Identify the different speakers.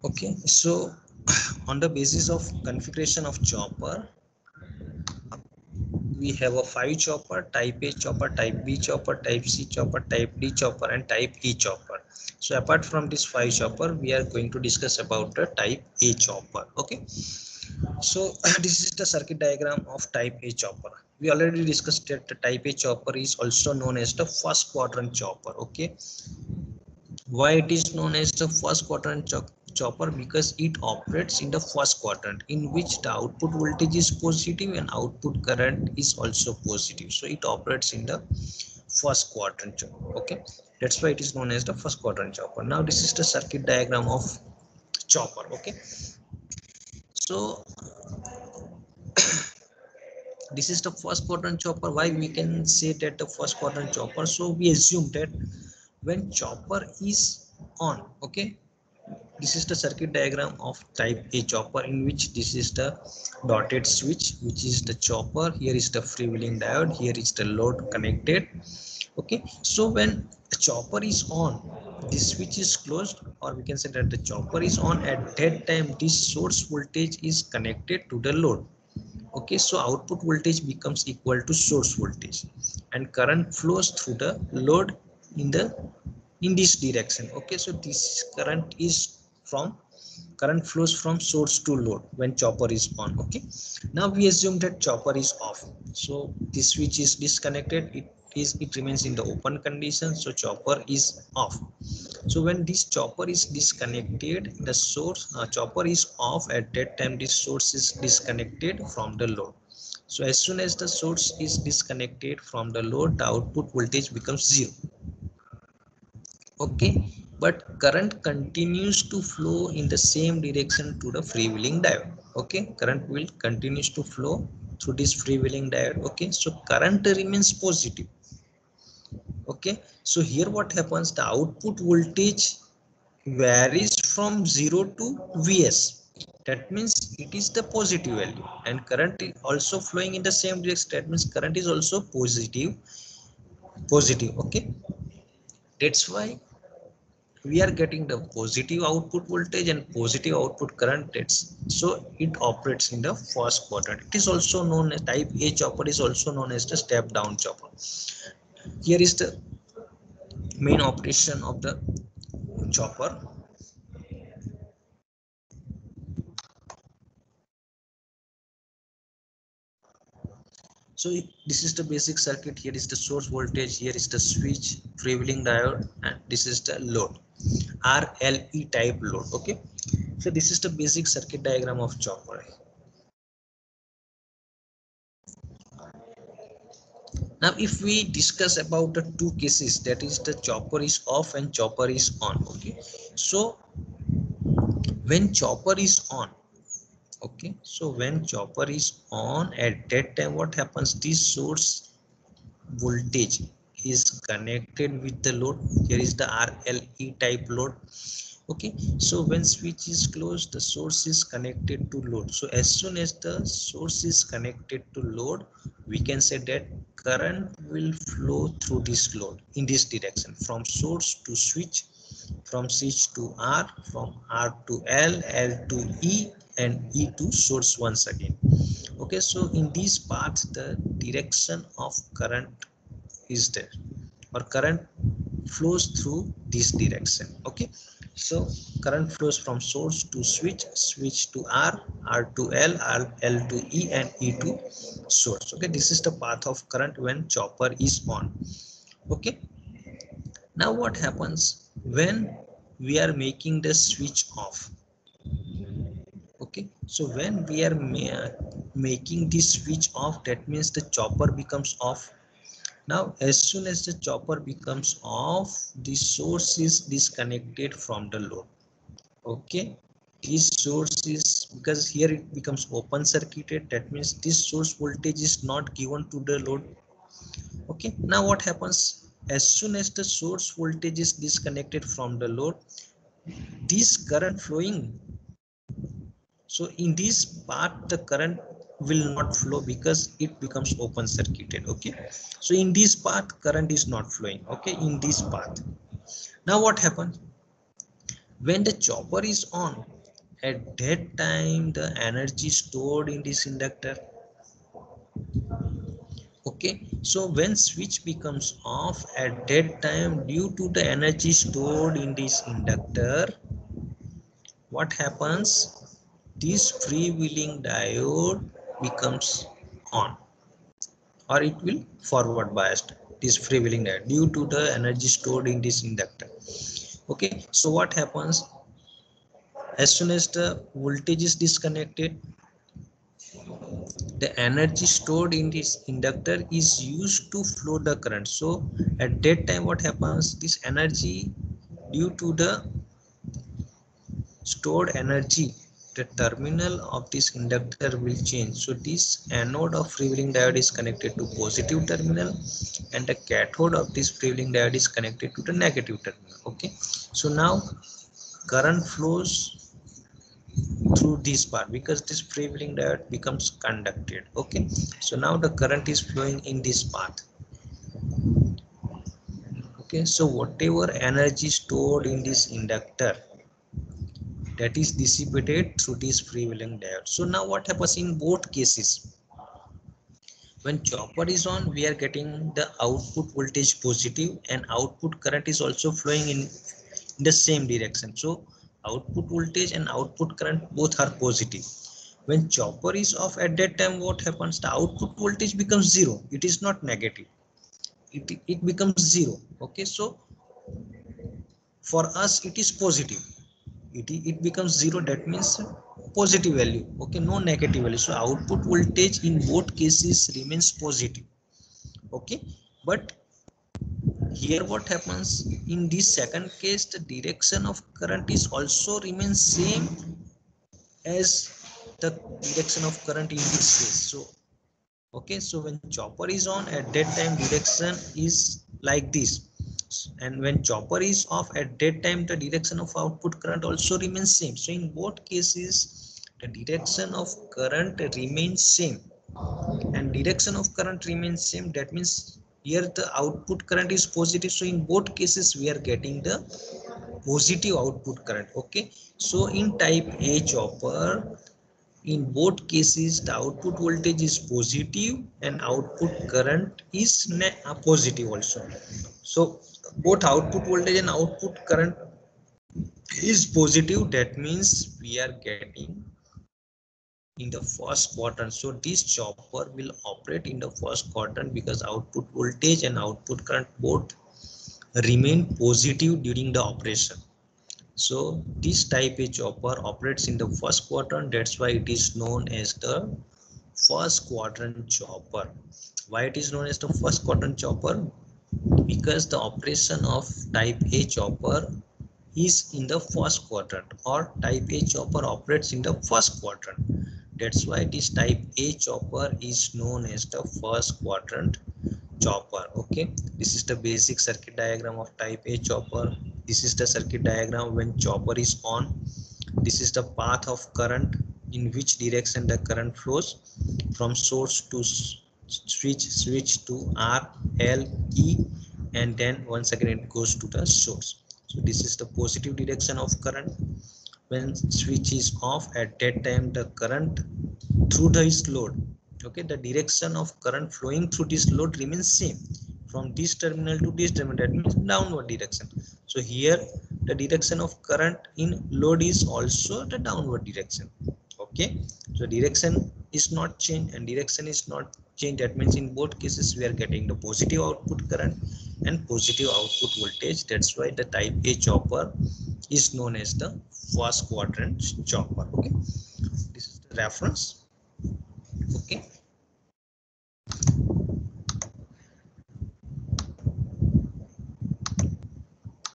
Speaker 1: Okay, so on the basis of configuration of chopper, we have a 5 chopper: type A chopper, type B chopper, type C chopper, type D chopper, and type E chopper. So apart from this 5 chopper, we are going to discuss about the type A chopper. Okay, so this is the circuit diagram of type A chopper. We already discussed that the type A chopper is also known as the first quadrant chopper. Okay, why it is known as the first quadrant chopper? Because it operates in the first quadrant, in which the output voltage is positive and output current is also positive. So it operates in the first quadrant chopper. Okay, that's why it is known as the first quadrant chopper. Now this is the circuit diagram of chopper. Okay, so this is the first quadrant chopper. Why we can say that the first quadrant chopper? So we assume that when chopper is on, okay, this is the circuit diagram of type A chopper, in which this is the dotted switch, which is the chopper. Here is the freewheeling diode, here is the load connected. Okay, so when the chopper is on, this switch is closed, or we can say that the chopper is on. At that time, this source voltage is connected to the load. Okay, so output voltage becomes equal to source voltage, and current flows through the load in the in this direction. Okay, so this current is from current flows from source to load when chopper is on. Okay, now we assume that chopper is off, so this switch is disconnected. It remains in the open condition, so chopper is off. So when this chopper is disconnected, the source chopper is off. At that time, this source is disconnected from the load. So as soon as the source is disconnected from the load, the output voltage becomes zero. Okay, but current continues to flow in the same direction to the freewheeling diode. Okay, current will continues to flow through this freewheeling diode. Okay, so current remains positive. Okay, so here what happens, the output voltage varies from 0 to Vs. That means it is the positive value, and current is also flowing in the same direction. That means current is also positive. Okay, that's why we are getting the positive output voltage and positive output current. So it operates in the first quadrant. It is also known as type A chopper, is also known as the step down chopper. Here is the main operation of the chopper. So this is the basic circuit. Here is the source voltage, here is the switch, freewheeling diode, and this is the load, RLE type load. Okay, so this is the basic circuit diagram of chopper. Now if we discuss about the two cases, that is the chopper is off and chopper is on. Okay, so when chopper is on, okay, so when chopper is on, at that time what happens, this source voltage is connected with the load. Here is the RLE type load. Okay, so when switch is closed, the source is connected to load. So as soon as the source is connected to load, we can say that current will flow through this load in this direction, from source to switch, from switch to R, from R to L, L to E, and E to source once again. Okay, so in this path, the direction of current is there, or current flows through this direction. Okay, so current flows from source to switch, switch to R, R to L, L to E, and E to source. Okay, this is the path of current when chopper is on. Okay, now what happens when we are making the switch off? Okay, so when we are making this switch off, that means the chopper becomes off. Now as soon as the chopper becomes off, the source is disconnected from the load. Okay, this source is, because here it becomes open circuited, that means this source voltage is not given to the load. Okay, now what happens, as soon as the source voltage is disconnected from the load, this current flowing, so in this part the current will not flow because it becomes open circuited. Okay, so in this path current is not flowing. Okay, in this path, now what happens, When the chopper is on, at that time the energy stored in this inductor. Okay, so when switch becomes off at that time, due to the energy stored in this inductor, what happens? This freewheeling diode becomes on, or it will forward biased, this freewheeling diode, due to the energy stored in this inductor. Okay, so what happens? As soon as the voltage is disconnected, the energy stored in this inductor is used to flow the current. So at that time what happens? This energy, due to the stored energy, the terminal of this inductor will change. So this anode of freewheeling diode is connected to positive terminal, and the cathode of this freewheeling diode is connected to the negative terminal. Okay, so now current flows through this part because this freewheeling diode becomes conducted. Okay, so now the current is flowing in this path. Okay, so whatever energy stored in this inductor, that is dissipated through this freewheeling diode. So now what happens in both cases? When chopper is on, we are getting the output voltage positive, and output current is also flowing in the same direction. So output voltage and output current both are positive. When chopper is off, at that time what happens? The output voltage becomes zero. It is not negative, it becomes zero. Okay, so for us it is positive, it becomes zero. That means positive value. Okay, no negative value. So output voltage in both cases remains positive. Okay, but here what happens? In this second case, the direction of current is also remains same as the direction of current in this case. So okay, so when chopper is on, at that time direction is like this, and when chopper is off, at that time the direction of output current also remains same. So in both cases the direction of current remains same, and direction of current remains same. That means here the output current is positive, so in both cases we are getting the positive output current. Okay, so in type A chopper, in both cases the output voltage is positive and output current is positive also. So both output voltage and output current is positive. That means we are getting in the first quadrant. So this chopper will operate in the first quadrant because output voltage and output current both remain positive during the operation. So this type A chopper operates in the first quadrant. That's why it is known as the first quadrant chopper. Why it is known as the first quadrant chopper? Because the operation of type A chopper is in the first quadrant, or type A chopper operates in the first quadrant. That's why this type A chopper is known as the first quadrant chopper. Okay, this is the basic circuit diagram of type A chopper. This is the circuit diagram when chopper is on. This is the path of current, in which direction the current flows from source to switch to R, L, E, and then once again it goes to the source. So this is the positive direction of current. When switch is off, at that time the current through this load, okay, the direction of current flowing through this load remains same from this terminal to this terminal. That means downward direction. So here the direction of current in load is also the downward direction. Okay, so direction is not changed and direction is not changed. That means in both cases we are getting the positive output current and positive output voltage. That's why the type A chopper is known as the first quadrant chopper. Okay, this is the reference.